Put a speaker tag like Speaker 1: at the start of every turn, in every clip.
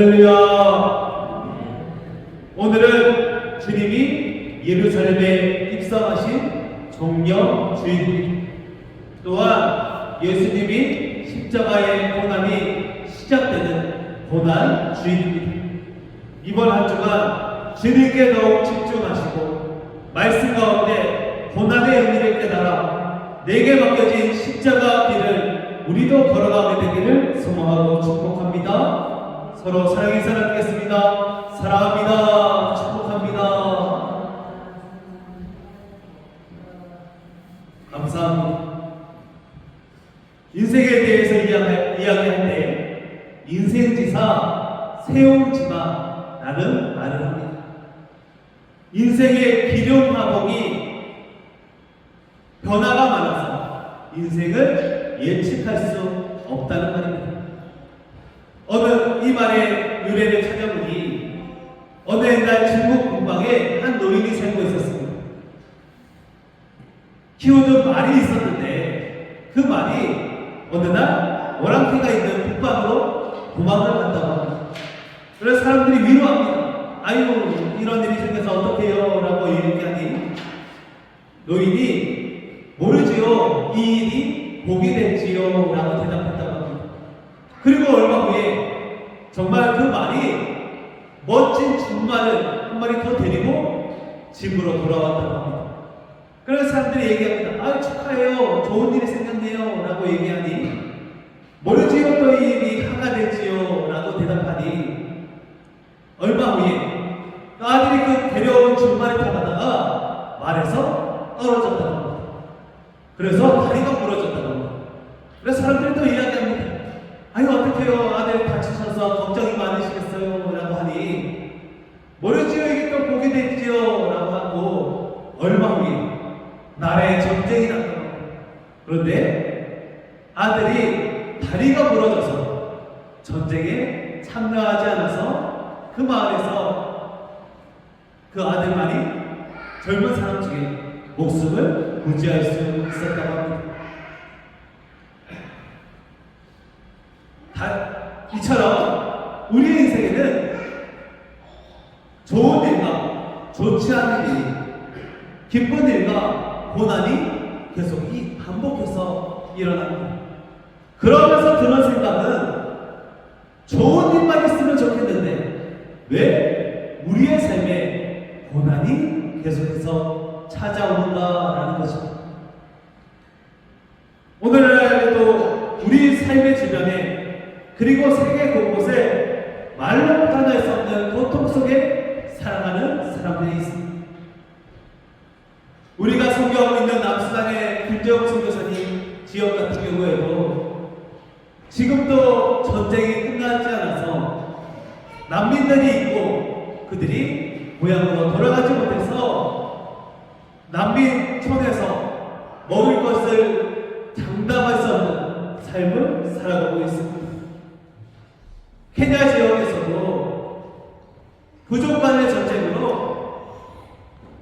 Speaker 1: 할렐루야. 오늘은 주님이 예루살렘에 입성하신 정령 주일입니다. 또한 예수님이 십자가의 고난이 시작되는 고난 주일입니다. 이번 한 주간 주님께 더욱 집중하시고 말씀 가운데 고난의 의미를 깨달아 내게 맡겨진 십자가 길을 우리도 걸어가게 되기를 소망하고 축복합니다. 서로 사랑의 인사 나누겠습니다. 사랑합니다. 축복합니다. 감사합니다. 인생에 대해서 이야기할 때 인생지사 세옹지마라는 말을 합니다. 인생의 기룡화복이 변화가 많아서 인생을 예측할 수 없다는 말입니다. 어느 이 말의 유래를 찾아보니 어느 옛날 중국 북방에 한 노인이 살고 있었습니다. 키우는 말이 있었는데 그 말이 어느 날 오랑캐가 있는 북방으로 도망을 간다고 합니다. 그래서 사람들이 위로합니다. 아유, 이런 일이 생겨서 어떡해요? 라고 얘기하니 노인이 모르지요. 이 일이 복이 됐지요. 라고 대답했다고 합니다. 그리고 얼마 후에 정말 그 말이 멋진 준말을 한 마리 더 데리고 집으로 돌아왔다고 합니다. 그래서 사람들이 얘기합니다. 아, 축하해요. 좋은 일이 생겼네요. 라고 얘기하니 모르지요. 또 이 일이 하가 됐지요. 라고 대답하니 얼마 후에 아들이 그 데려온 준말을 타다가 말에서 떨어졌다고 합니다. 그래서 다리가 부러졌다고 합니다. 그래서 사람들이 또 이야기합니다. 아유, 어떡해요. 아들 다치셔서 걱정이 많으시겠어요. 라고 하니 모르지요. 이게 또 복이 됐지요. 라고 하고 얼마 후에 나라에 전쟁이 났다고 합니다. 그런데 아들이 다리가 부러져서 전쟁에 참가하지 않아서 그 마을에서 그 아들만이 젊은 사람 중에 목숨을 구제할 수 있었다고 합니다. 이처럼 우리의 인생에는 좋은 일과 좋지 않은 일이, 기쁜 일과 고난이 계속 반복해서 일어납니다. 그러면서 드는 생각은 좋은 일만 있으면 좋겠는데 왜 우리의 삶에 고난이 계속해서 찾아오는가라는 것입니다. 오늘날에도 우리 삶의 주변에 그리고 세계 곳곳에 말로 표현할 수 없는 고통 속에 살아가는 사람들이 있습니다. 우리가 선교하고 있는 남수단의 김재욱 선교사님 지역 같은 경우에도 지금도 전쟁이 끝나지 않아서 난민들이 있고 그들이 고향으로 돌아가지 못해서 난민촌에서 먹을 것을 장담할 수 없는 삶을 살아가고 있습니다. 케냐 지역에서도 부족 간의 전쟁으로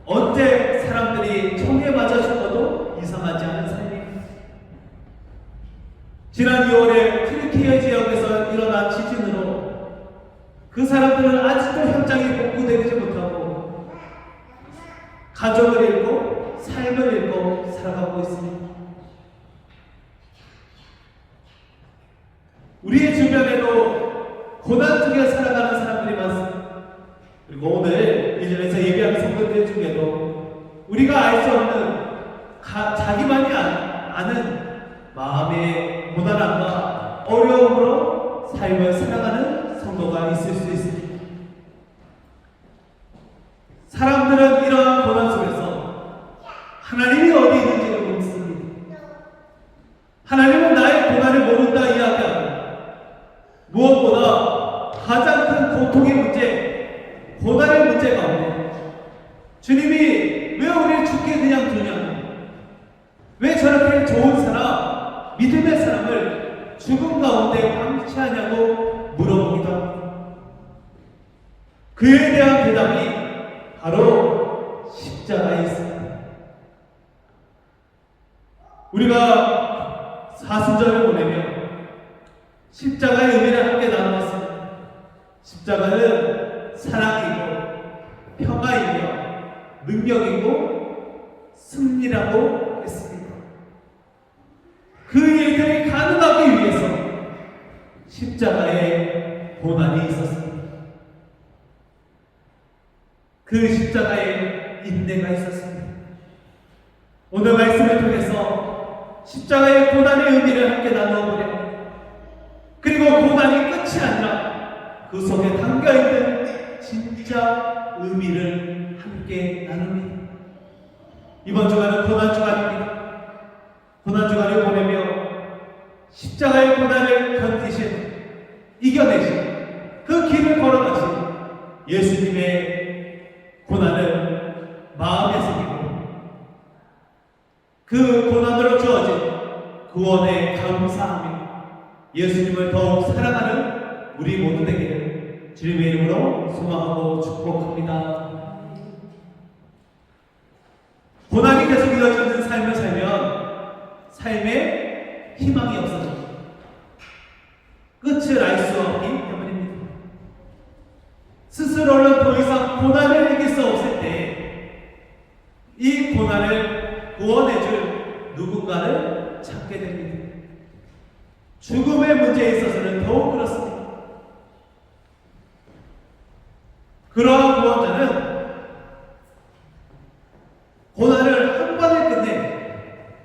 Speaker 1: 언제 사람들이 총에 맞아 죽어도 이상하지 않은 삶입니다. 지난 2월에 튀르키예 지역에서 일어난 지진으로 그 사람들은 아직도 현장에 복구되지 못하고 가족을 잃고 삶을 잃고 살아가고 있습니다. 우리의 주변에도 고난 중에 살아가는 사람들이 많습니다. 그리고 오늘 이 자리에서 예배하는 성도들 중에도 우리가 알 수 없는 자기만이 아는 마음의 고난함과 어려움으로 삶을 살아가는 성도가 있을 수 있습니다. 사람들은 이러한 고난 속에서 하나님이 어디 있는지를 묻습니다. 하나님은 나의 고난을 모른다 이야기하고 무엇보다 가장 큰 고통의 문제, 고난의 문제 가운데 주님이 왜 우리를 죽게 그냥 두냐? 왜 저렇게 좋은 사람, 믿음의 사람을 죽음 가운데 방치하냐고 물어보기도 합니다. 그에 대한 대답이 바로 십자가에 있습니다. 우리가 사순절을 보내면 십자가의 의미를 함께 나누었습니다. 십자가는 사랑이고 평화이며 능력이고 승리라고 했습니다. 그 일들이 가능하기 위해서 십자가에 고난이 있었습니다. 그 십자가에 인내가 있었습니다. 오늘 말씀을 통해서 십자가의 고난의 의미를 함께 나누어보려 합니다. 그리고 고난이 끝이 아니라 그 속에 담겨있는 진짜 의미를 함께 나눕니다. 이번 주간은 고난주간입니다. 고난주간을 보내며 십자가의 고난을 견디신, 이겨내신, 그 길을 걸어가신 예수님의 고난을 마음에 새기고 그 고난으로 주어진 구원에 감사하며 예수님을 더욱 사랑하는 우리 모두 되기를 주님의 이름으로 소망하고 축복합니다. 고난이 계속 이어지는 삶을 살면 삶에 희망이 없어집니다. 끝을 알 수 없기 때문입니다. 스스로는 더 이상 고난을 이길 수 없을 때 이 고난을 구원해줄 누군가를 찾게 됩니다. 죽음의 문제에 있어서는 더욱 그렇습니다. 그러한 구원자는 고난을 한 번에 끝내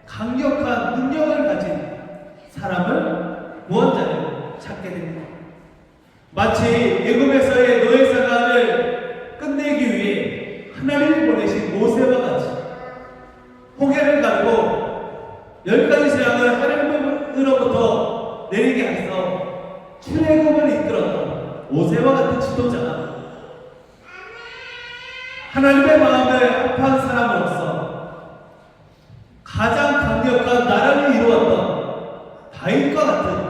Speaker 1: 강력한 능력을 가진 사람을, 구원자를 찾게 됩니다. 마치 애굽에서의 노예사관을 끝내기 위해 하나님이 보내신 모세와 같이 홍해를 가르고 10가지 재앙을 하나님으로부터 내리게 해서 출애굽을 이끌었던 모세와 같은 지도자가 하나님의 마음을 합한 사람으로서 가장 강력한 나라를 이루었던 다윗과 같은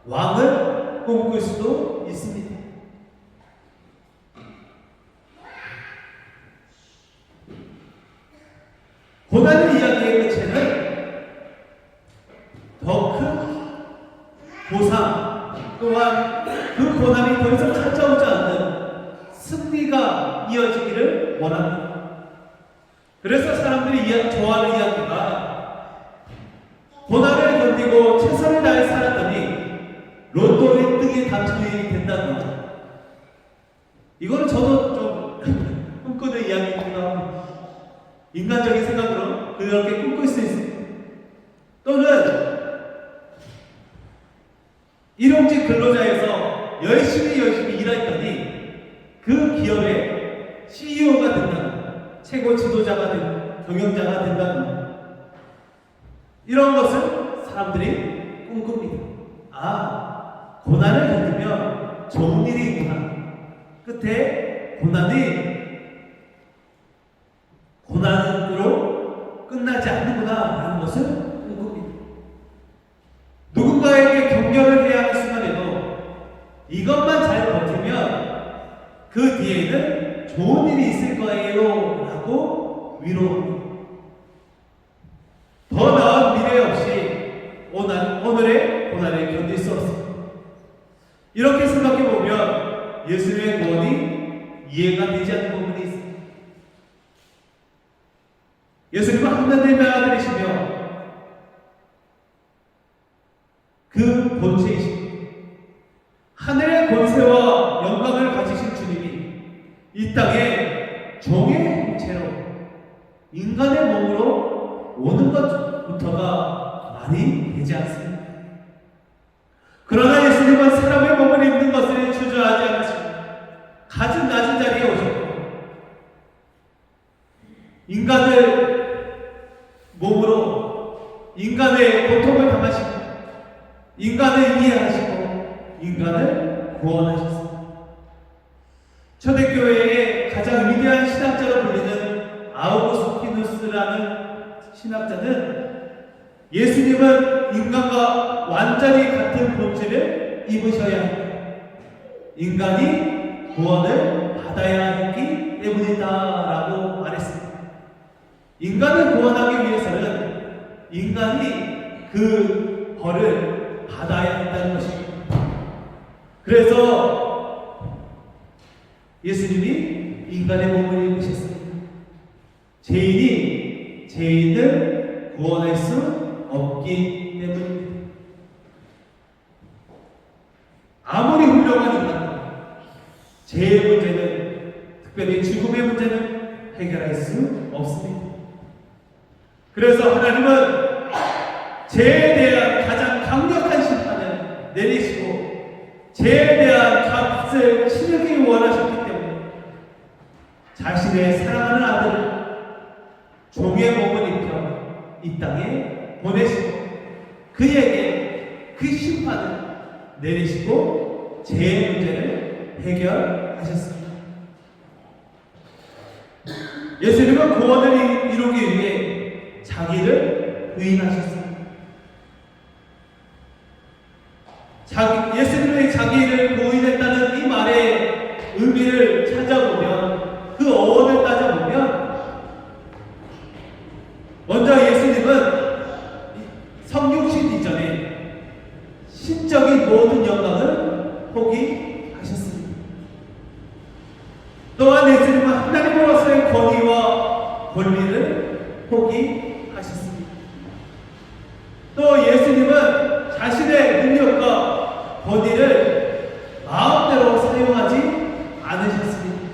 Speaker 1: 왕을 꿈꿀 수도 있습니다. 고난의 이야기의 끝에는 더 큰 보상, 또한 그 고난이 더 이상 찾아오지 않는 승리가 이어지기를 원합니다. 그래서 사람들이 좋아하는 이야기가 고난을 견디고 최선을 다해 살았더니 로또 1등이 당첨이 된다는 거. 이거는 저도 좀 꿈꾸는 이야기이기도 합니다. 인간적인 생각으로 그렇게 꿈꿀 수 있습니다. 또는 일용직 근로자에서 열심히 일했더니 그 기업의 CEO가 된다는, 최고 지도자가 된다는, 경영자가 된다는, 이런 것을 사람들이 꿈꿉니다. 아, 고난을 겪으면 좋은 일이 있구나. 끝에 고난으로 끝나지 않는구나 라는 것을 꿈꿉니다. 누군가에게 격려를 해야 하는 순간에도 이것만 잘 버티면 그 뒤에는 좋은 일이 있을 거예요 라고 위로합니다. 더 나은 미래 없이 오늘의 고난을 견딜 수 없습니다. 이렇게 생각해보면 예수님의 구원이 이해가 되지 않는 부분이 있습니다. 예수님은 하나님의 아들이시며 그 본체이십니다. 하늘의 권세와 영광을 가지신 주님이 이 땅에 종의 형체로 인간의 몸으로 오는 것부터가 많이 되지 않습니다. 그러나 예수님은 사람의 몸을 입는 것을 주저하지 않으시고 가장 낮은 자리에 오셨고 인간을 몸으로 인간의 고통을 당하시고 인간을 이해하시고 인간을 구원하셨습니다. 초대교회의 가장 위대한 신학자로 불리는 아우구스티누스라는 신학자는 예수님은 인간과 완전히 같은 본질을 입으셔야 합니다. 인간이 구원을 받아야 했기 때문이다 라고 말했습니다. 인간을 구원하기 위해서는 인간이 그 벌을 받아야 한다는 것입니다. 그래서 예수님이 인간의 몸을 입으셨습니다. 죄인이 죄인을 구원할 수 없기 때문입니다. 아무리 훌륭한 인간도 죄의 문제는, 특별히 죽음의 문제는 해결할 수 없습니다. 그래서 하나님은 죄에 대한 가장 강력한 심판을 내리시고 죄에 대한 값을 치르기 원하셨기 때문에 자신의 사랑하는 아들을 종의 몸을 입혀 이 땅에 보내시고 그에게 그 심판을 내리시고 죄의 문제를 해결하셨습니다. 예수님은 구원을 이루기 위해 자기를 부인하셨습니다. 예수님의 자기를 부인했다는 이 말의 의미를 찾아보면, 그 어원을 따져보면, 먼저 예수님은 성육신 이전에 신적인 모든 영광을 포기하셨습니다. 또한 예수님은 하나님으로서의 권위와 권리를 포기하셨습니다. 또 예수님은 자신의 능력과 권위를 마음대로 사용하지 않으셨습니다.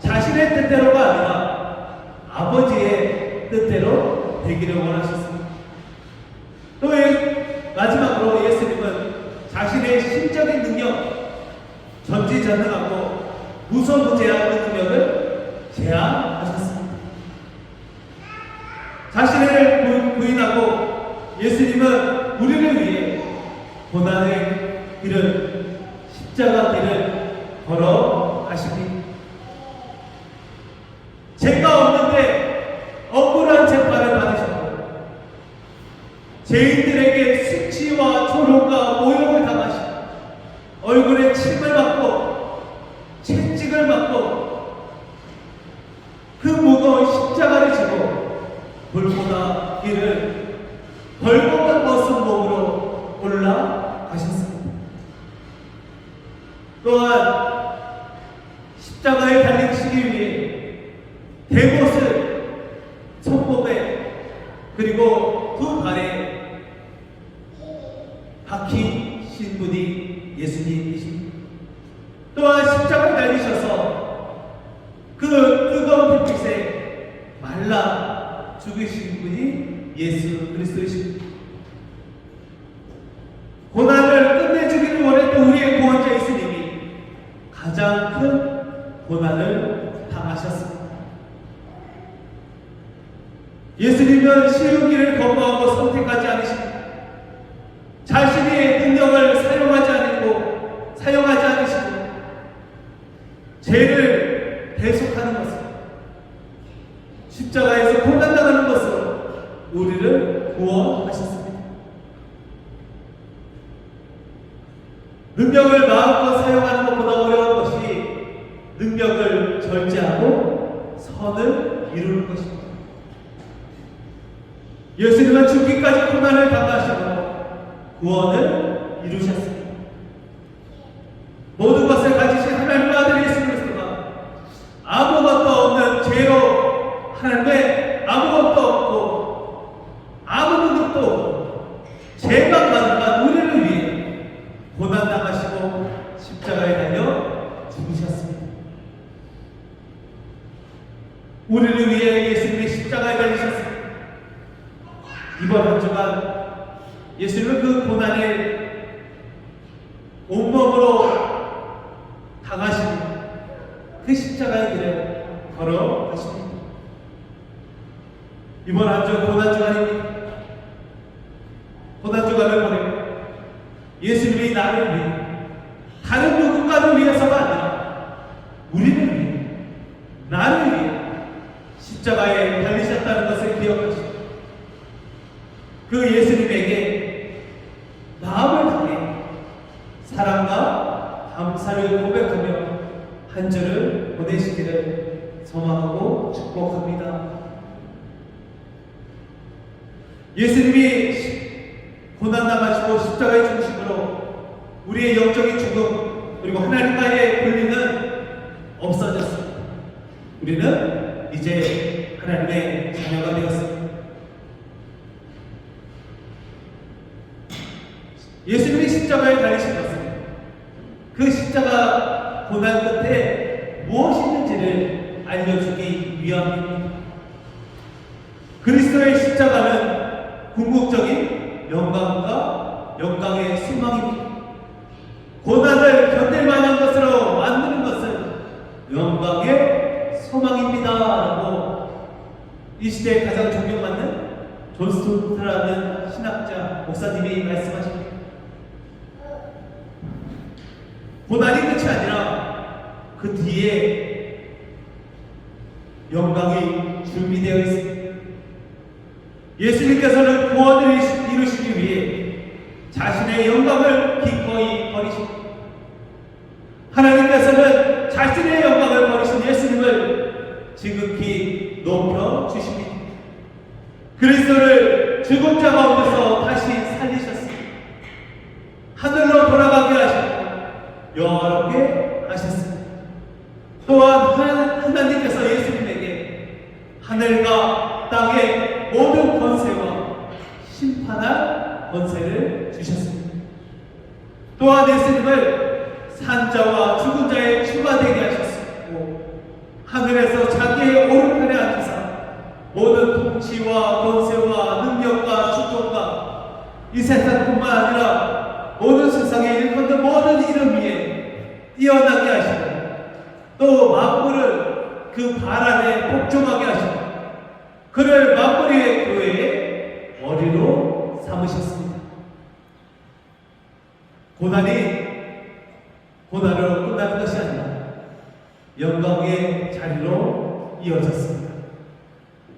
Speaker 1: 자신의 뜻대로가 아니라 아버지의 뜻대로 되기를 원하셨습니다. 또 마지막으로 예수님은 자신의 신적인 능력, 전지전능하고 무소부재한 그 능력을 제한하셨습니다. 자신을 부인하고 예수님은 우리를 위해 고난의 길을, 십자가 길을 걸어가십니다. 죄가 없는데 억울한 재판을 받으셨고 죄인들에게 수치와 조롱과 모욕을 당하시고 얼굴에 침을 맞고 채찍을 맞고 그 무거운 십자가를 지고 골고다 길을 벌겋은 벗은 몸으로 올라가셨습니다. 또한 십자가에 달리시기 위해 대못을 손목에 그리고 두 발에 박히신 분이 예수님이십니다. 또한 십자가에 달리셔서 그 뜨거운 햇빛에 말라 죽으신 분이 예수 그리스도이십니다. 고난을 끝내주기를 원했던 우리의 구원자 예수님이 가장 큰 고난을 당하셨습니다. 예수님은 쉬운 길을 거부하고 선택하지 않으십니다. 자신의 능력을 사용하지 않으시고 죄를 대속하는 것을, 십자가에서 고난당하는 것으로 우리를 구원하셨습니다. 능력을 마음껏 사용하는 것보다 어려운 것이 능력을 절제하고 선을 이루는 것입니다. 예수님은 죽기까지 고난을 당하시고 구원을 이루셨습니다. 모든 것을 가지신 하나님의 아들 예수 그리스도가 아무것도 없는 죄로 하나님의 아무것도 없고 아무 능력도 없고 죄만 가득한 우리를 위해 고난당하시고 십자가에 달려 죽으셨습니다. 우리를 위해 예수님이 십자가에 달리셨습니다. 이번 한 주간 예수님은 그 고난을 온몸으로 당하시고 그 십자가의 길을 걸어가십니다. 이번 한 주 고난 주간입니다. 고난 주간을 보내고 예수님이 나를 위해, 다른 누군가를 위해서가 아니라 우리를 위해, 나를 위해 십자가에 달리셨다는 것을 기억하시고 그 예수님에게 마음을 다해 사랑과 감사를 고백하며 한 주를 보내시기를 소망하고 축복합니다. 예수님이 고난당하시고 십자가의 중심으로 우리의 영적인 죽음, 그리고 하나님과의 분리는 없어졌습니다. 우리는 이제 하나님의 자녀가 되었습니다. 예수님이 십자가에 달리신 것은 그 십자가 고난 끝에 무엇이 있는지를 알려주기 위함입니다. 그리스도의 십자가는 궁극적인 영광과 영광의 소망입니다. 고난을 견딜 만한 것으로 만드는 것은 영광의 소망입니다. 라고 이 시대에 가장 존경받는 존 스토트라는 신학자 목사님이 말씀하십니다. 고난이 끝이 아니라 그 뒤에 영광이 준비되어 있습니다. 예수님께서는 구원을 이루시기 위해 자신의 영광을 기꺼이 버리십니다. 하나님께서는 자신의 영광을 버리신 예수님을 지극히 높여 주십니다. 그리스도를 죽은 자 가운데서 다시 살리셨습니다. 하늘로 돌아가게 하시고 영화롭게 하셨습니다. 또한 하나님께서 예수님에게 하늘과 땅의 모든 권세와 심판할 권세를 주셨습니다. 또한 예수님을 산자와 죽은 자에 추가되게 하셨고 하늘에서 자기의 오른편에 앉으사 모든 통치와 권세와 능력과 주권과 이 세상뿐만 아니라 모든 세상에 일컫는 모든 이름 위에 뛰어나게 하시고 또 만물을 그 발 아래 복종하게 하시고 그를 만물의 교회의 머리로 삼으셨습니다. 고난으로 끝나는 것이 아니라 영광의 자리로 이어졌습니다.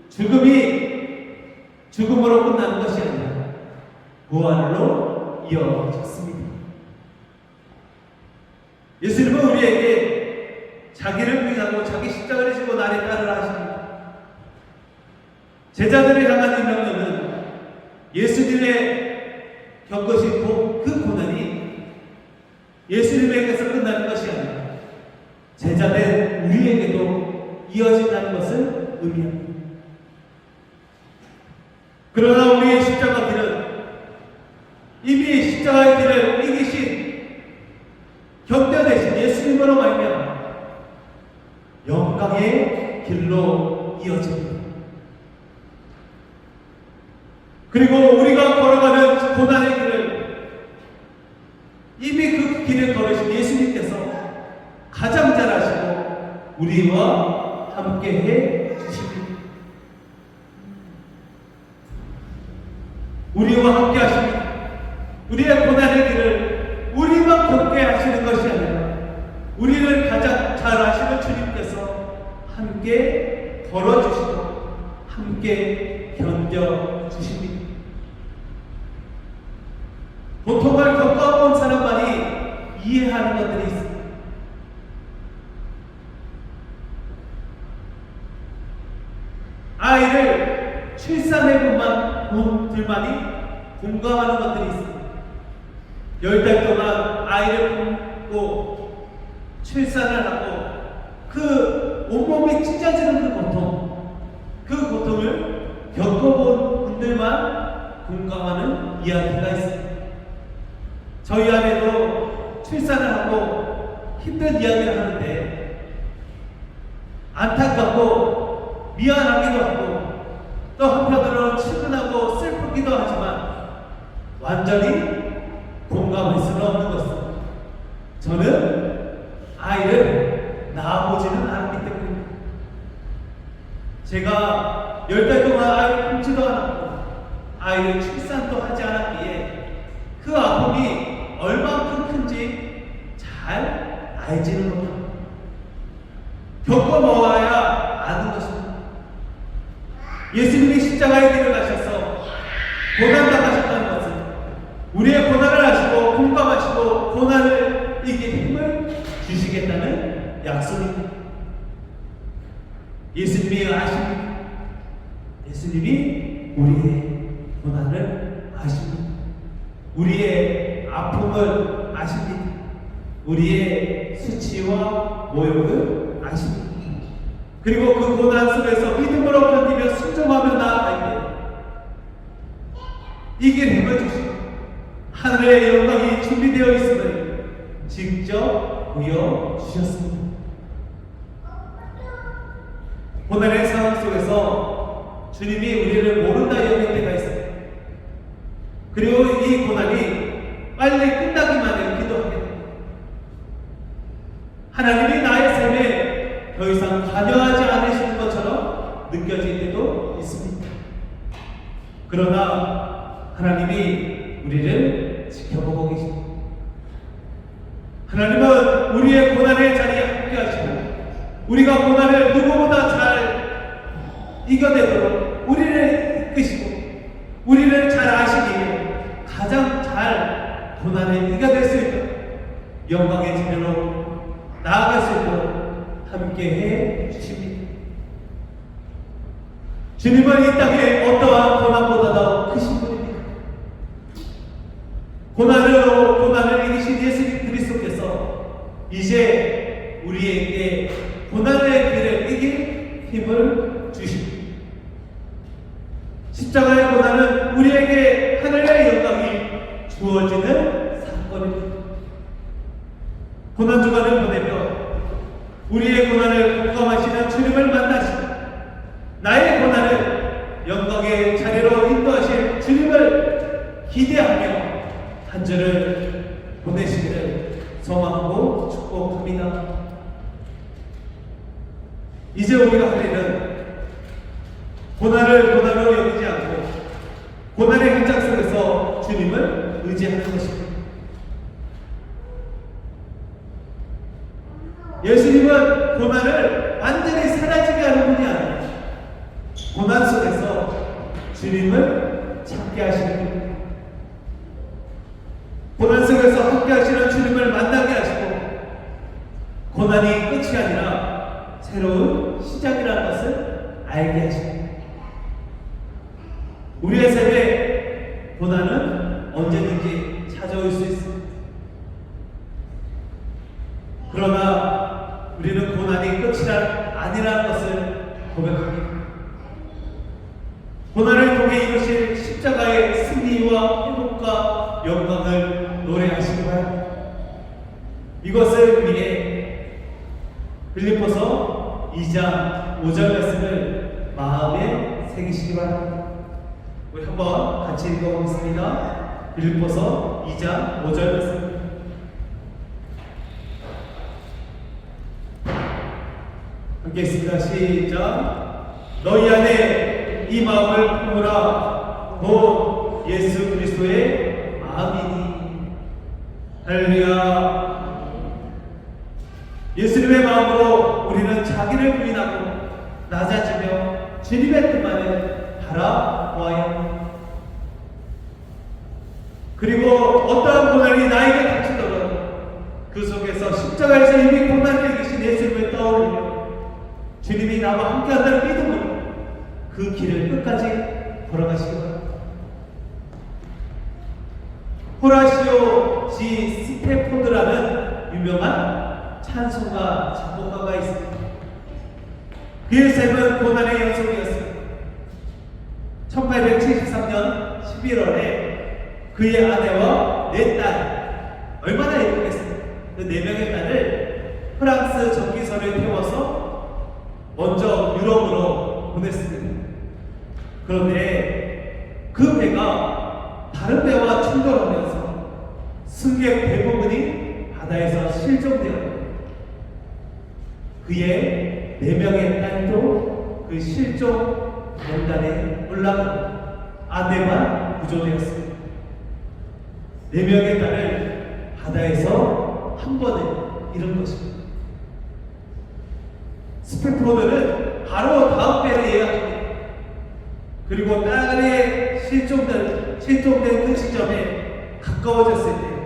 Speaker 1: 죽음이 죽음으로 끝나는 것이 아니라 부활로 이어졌습니다. 예수님은 우리에게 자기를 부인하고 자기 십자가를 지고 나를 따르라 하십니다. 제자들을 향한 이 명령은 예수님의 겪으신 그 고난이 예수님에게서 끝나는 것이 아니라 제자된 우리에게도 이어진다는 것을 의미합니다. 그러나 우리의 십자가 길은 이미 십자가의 길을 이기신 견뎌내신 예수님으로 말미암아 영광의 길로 이어집니다. 그리고 우리가 걸어가는 고난의 길을 이미 그 길을 걸으신 예수님께서 가장 잘 아시고 우리와 함께 해 주십니다. 우리와 함께 하십니다. 우리의 고난의 길을 우리만 겪게 하시는 것이 아니라 우리를 가장 잘 아시는 주님께서 함께 걸어주시고 함께 견뎌주십니다. 고통을 겪어본 사람만이 이해하는 것들이 있습니다. 아이를 출산해 본 분들만이 공감하는 것들이 있습니다. 10달 동안 아이를 품고 출산을 하고 그 온몸이 찢어지는 그 고통을 겪어본 분들만 공감하는 이야기가 있습니다. 저희 아내도 출산을 하고 힘든 이야기를 하는데 안타깝고 미안하기도 하고 또 한편으로는 측은하고 슬프기도 하지만 완전히 공감할 수는 없는 것은 저는 아이를 낳아보지는 않았기 때문입니다. 제가 10달 동안 아이를 품지도 않았고 아이를 출산도 하지 않았기에 그 아픔이 얼마큼 큰지 잘 알지는 못합니다. 겪어보아야 아는 것입니다. 예수님이 십자가의 길을 가셔서 고난당하셨다는 것은 우리의 고난을 아시고 공감하시고 고난을 이길 힘을 주시겠다는 약속입니다. 예수님이 아십니다. 예수님이 우리의 고난을 아십니다. 우리의 아픔을 아십니다. 우리의 수치와 모욕을 아십니다. 그리고 그 고난 속에서 믿음으로 견디며 순종하며 나아갈 때 이길 힘을 주시고 하늘의 영광이 준비되어 있음을 직접 보여주셨습니다. 고난의 상황 속에서 주님이 우리를 모른다 여길 때가 있습니다. 그리고 이 고난이 빨리 끝나기만을 기도하게 됩니다. 하나님이 나의 삶에 더 이상 관여하지 않으시는 것처럼 느껴질 때도 있습니다. 그러나 하나님이 우리를 지켜보고 계십니다. 하나님은 우리의 고난의 자리에 함께 하시고 우리가 고난을 누구보다 잘 이겨내도록 우리를 이끄시고 우리를 잘 아시기에 가장 잘 고난을 이겨낼 수 있도록 영광의 자리로 나아갈 수 있도록 함께해 주십니다. 주님은 이 땅에 어떠한 고난보다도 크신 분입니다. 고난을 이기신 예수 그리스도께서 이제 우리에게 고난의 길을 이길 힘을 주십니다. 십자가의 고난은 우리에게 하늘의 영광이 주어지는 사건입니다. 고난 주간을 보내며 우리의 고난을 공감하시는 주님을 만나시고 나의 고난을 영광의 자리로 인도하실 주님을 기대하며 한 주를 보내시기를 소망하고 축복합니다. 이제 우리가 할 일은 고난을 고난으로 여기지 않고 고난의 현장 속에서 주님을 의지하는 것입니다. 예수님은 고난을 완전히 사라지게 하는 분이 아니라 고난 속에서 주님을 찾게 하시는 분입니다. 고난 속에서 함께 하시는 주님을 만나게 하시고 고난이 끝이 아니라 새로운 시작이라는 것을 알게 하십니다. 우리의 삶에 고난은 언제든지 찾아올 수 있습니다. 그러나 우리는 고난이 끝이 아니라는 것을 고백합니다. 고난을 통해 이루실 십자가의 승리와 회복과 영광을 노래하시기 바랍니다. 이것을 위해 빌립보서 2장 5절 말씀을 마음에 새기시기 바랍니다. 우리 한번 같이 읽어보겠습니다. 빌립보서 2장 5절 말씀. 함께 있습니다. 시작. 너희 안에 이 마음을 품으라. 곧 예수 그리스도의 마음이니. 할렐루야. 예수님의 마음으로 우리는 자기를 부인하고 낮아지며 주님의 뜻만을 바라보아야 합니다. 그리고 어떠한 고난이 나에게 닥치더라도 그 속에서 십자가에서 이미 고난을 이기신 예수님을 떠올리며 주님이 나와 함께한다는 믿음으로 그 길을 끝까지 걸어가시기 바랍니다. 호라시오 지 스테포드라는 유명한 찬송가 작곡가가 있습니다. 그의 삶은 고난의 연속이었습니다. 1873년 11월에 그의 아내와 4딸, 얼마나 예쁘겠습니까? 그 4명의 딸을 프랑스 전기선에 태워서 먼저 유럽으로 보냈습니다. 그런데 그 배가 다른 배와 충돌하면서 승객 대부분이 바다에서 실종되었습니다. 그의 4명의 딸도 그 실종 명단에 올라가고 아내만 구조되었습니다. 4명의 딸을 바다에서 한 번에 잃은 것입니다. 스페포드는 바로 다음 배를 예약합니다. 그리고 딸의 실종된 그 지점에 가까워졌을 때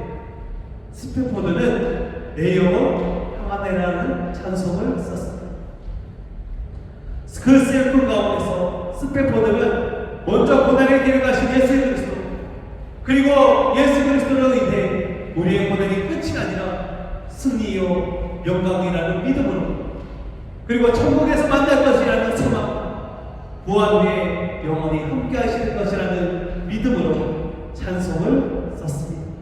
Speaker 1: 스페포드는 내 영혼 평안해라는 찬송을 썼습니다. 그 슬픔 가운데서 스페포드는 먼저 고난의 길을 가신 예수 그리스도, 그리고 예수 그리스도로 인해 우리의 고난이 끝이 아니라 승리요 영광이라는 믿음으로, 그리고 천국에서 만날 것이라는 소망, 부활 후에 영원히 함께 하실 것이라는 믿음으로 찬송을 썼습니다.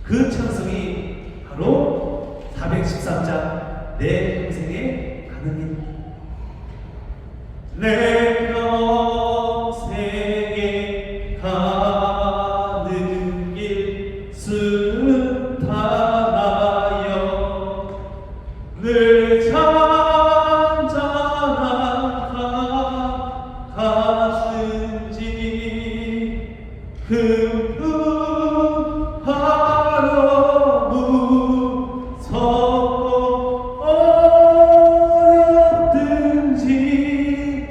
Speaker 1: 그 찬송이 바로 413장 내 평생에 가는 길. 내 평생에 가는 길 순탄하여 늘 잔잔한 가슴지 금금하러 무섭고 어렵든지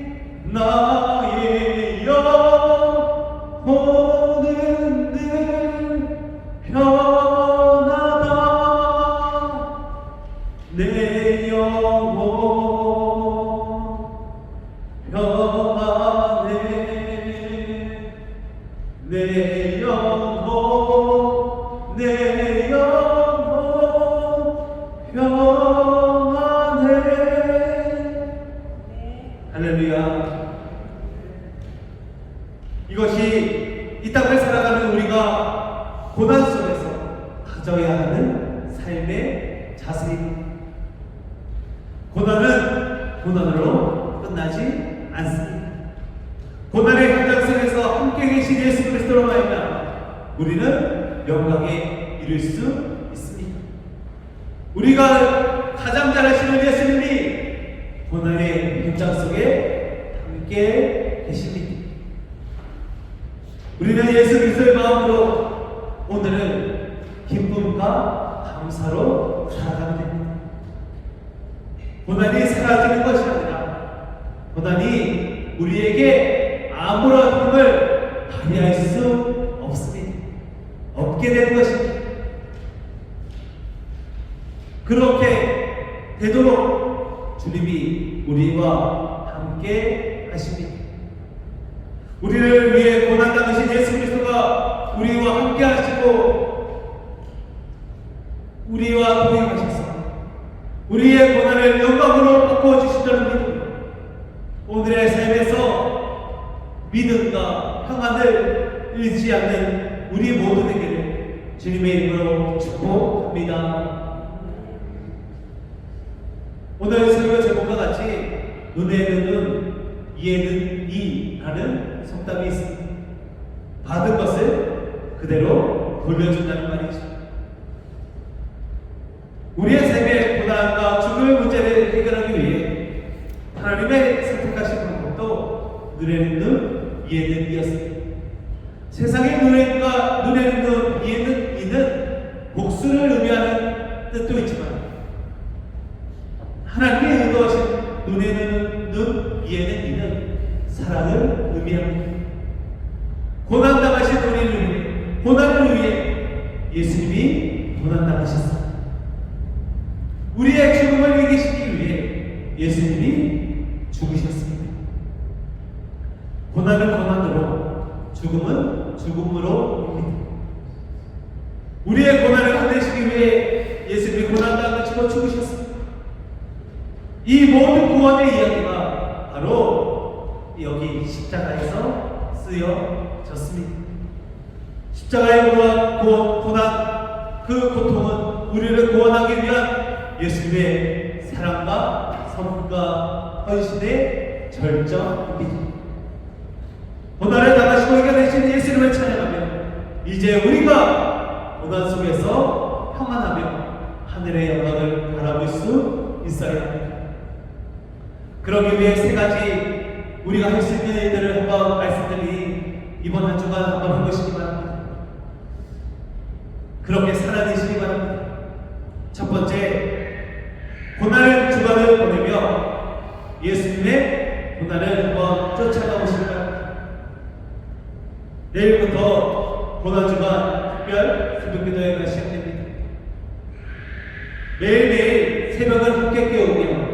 Speaker 1: 나의 영혼은 늘 편하다. 내 영혼 평안해. 내 영혼 평안해. 할렐루야. 이것이 이 땅을 살아가는 우리가 고난 속에서 가져야 하는 삶의 자세입니다. 고난은 고난으로 끝나지 않습니다. 고난의 현장 속에서 함께 계신 예수 그리스도로 말미암아 우리는 영광에 이를 수 있습니다. 우리가 가장 잘 아시는 예수님이 고난의 현장 속에 함께 계십니다. 우리는 예수 그리스도의 마음으로 오늘은 기쁨과 감사로 살아가면 됩니다. 고난이 사라지는 것이 아니라 고난이 우리에게 아무런 힘을 발휘할 수 없습니다. 없게 되는 것입니다. 그렇게 되도록 주님이 우리와 함께 하십니다. 우리를 위해 고난 당하신 예수 그리스도가 우리와 함께 하시고 우리와 동행하셔서 우리의 고난을 영광으로 바꾸어 주신다는 믿음, 오늘의 삶에서 믿음과 평안을 잃지 않는 우리 모두에게 주님의 이름으로 축복합니다. 오늘 설교 제목과 같이 눈에는 눈, 이에는 이라는 속담이 있습니다. 받은 것을 그대로 돌려준다는 말이죠. 우리의 삶의 고난과 죽을 문제를 해결하기 위해 하나님의 선택하신 방법도 눈에는 눈, 이에는 이였습니다. 세상의 눈에는 눈, 이에는 이는 복수를 의미하는 뜻도 있지만 하나님의 의도하신 눈에는 눈, 이에는 이는 사랑을 의미합니다. 고난당하신 우리를 위해, 고난을 위해 예수님이 고난당하셨습니다. 우리의 죽음을 이기시기 위해 예수님이 죽으셨습니다. 고난은 고난으로, 죽음은 죽음으로. 우리의 고난을 끝내시기 위해 예수님이 고난당하시고 죽으셨습니다. 이 모든 구원의 이야기가 바로 여기 십자가에서 쓰여졌습니다. 십자가의 고난, 그 고통은 우리를 구원하기 위한 예수님의 사랑과 선과 헌신의 절정입니다. 고난을 당하시고 이겨내신 예수님을 찬양하며 이제 우리가 고난 속에서 평안하며 하늘의 영광을 바라볼 수 있어야 합니다. 그러기 위해 세 가지 우리가 할 수 있는 일들을 한번 말씀드리니 이번 한 주간 한번 해보시기 바랍니다. 그렇게 살아내시기 바랍니다. 첫 번째, 고난의 주간을 보내며 예수님의 고난을 한번 쫓아가 보시기 바랍니다. 내일부터 고난주간 특별 새벽기도회가 시작됩니다. 매일매일 새벽을 함께 깨우며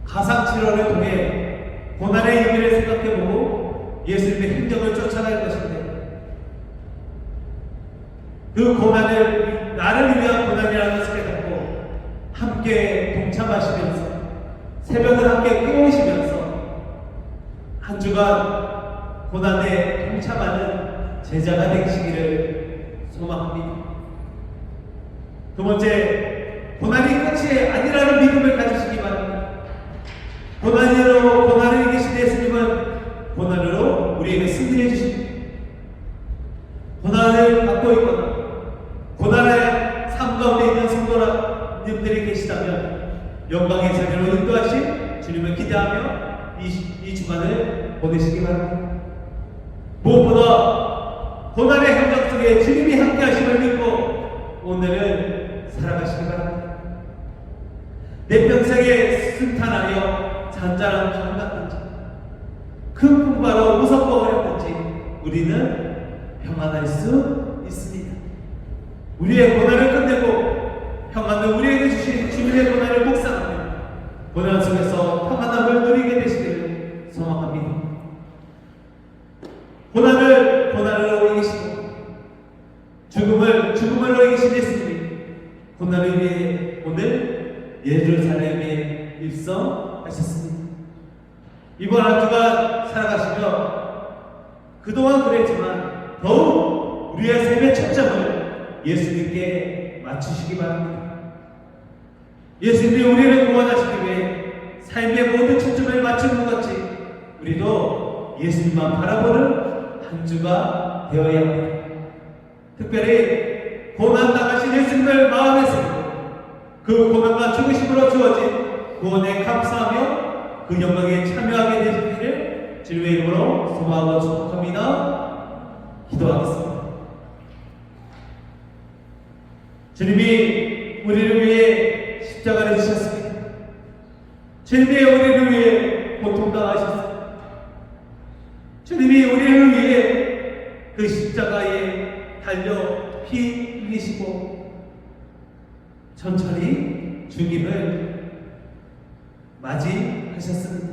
Speaker 1: 가상치료를 통해 고난의 의미를 생각해보고 예수님의 행정을 쫓아갈 것인데 그 고난을 나를 위한 고난이라 아니라는 것을 깨닫고 함께 동참하시면서 새벽을 함께 깨우시면서 한 주간 고난에 동참하는 제자가 되시기를 소망합니다. 두 번째, 고난이 끝이 아니라는 믿음을 가지시기 바랍니다. 고난을 이기신 예수님은 고난으로 우리에게 승리해 주십니다. 고난을 받고 있거나 고난의 삶 가운데 있는 성도님들이 계시다면 영광의 자리로 인도하신 주님을 기대하며 이 주간을 보내시기 바랍니다. 무엇보다 고난의 현장 속에 주님이 함께 하심을 믿고 오늘을 살아가시기 바랍니다. 내 평생에 순탄하여 잔잔한 밤 같은지 큰 풍파로 무섭고 어렵든지 우리는 평안할 수 있습니다. 우리의 고난을 끝내고 평안을 우리에게 주신 주님의 고난을 묵상하며 고난 속에서 평안함을 누리게 되시기를 소망합니다. 고난으로 이기시고 죽음으로 이기신 예수님이 고난을 위해 오늘 예루살렘에 입성하셨습니다. 이번 한 주간 살아가시며 그동안 그랬지만 더욱 우리의 삶의 초점을 예수님께 맞추시기 바랍니다. 예수님이 우리를 구원하시기 위해 삶의 모든 초점을 맞추는 것 같이 우리도 예수님만 바라보는 한 주가 되어야 합니다. 특별히 고난 당하신 예수님을 마음에 새기고 그 고난과 죽으심으로 주어진 구원에 감사하며 그 영광에 참여하게 되시기를 주님의 이름으로 소망하고 축복합니다. 기도하겠습니다. 주님이 우리를 위해 십자가를 지셨습니다. 주님이 우리를 위해 고통당하셨습니다. 주님이 우리를 위해 그 십자가에 달려 피 흘리시고 천천히 주님을 맞이하셨습니다.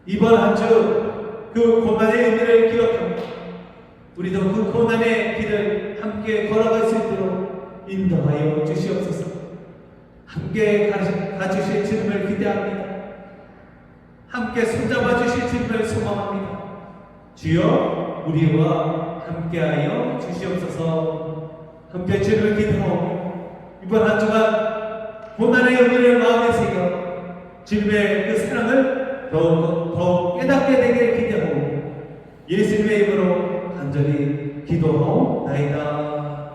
Speaker 1: 이번 한 주 그 고난의 의미를 기억하며 우리도 그 고난의 길을 함께 걸어갈 수 있도록 인도하여 주시옵소서. 함께 가주실 주님을 기대합니다. 함께 손잡아 주실 주님을 소망합니다. 주여 우리와 함께하여 주시옵소서. 함께 주님을 기도하고 이번 한 주간 고난의 의미를 마음에 새겨 주님의 그 사랑을 더욱 깨닫게 되기를 기대하고 예수님의 이름으로 간절히 기도하옵나이다.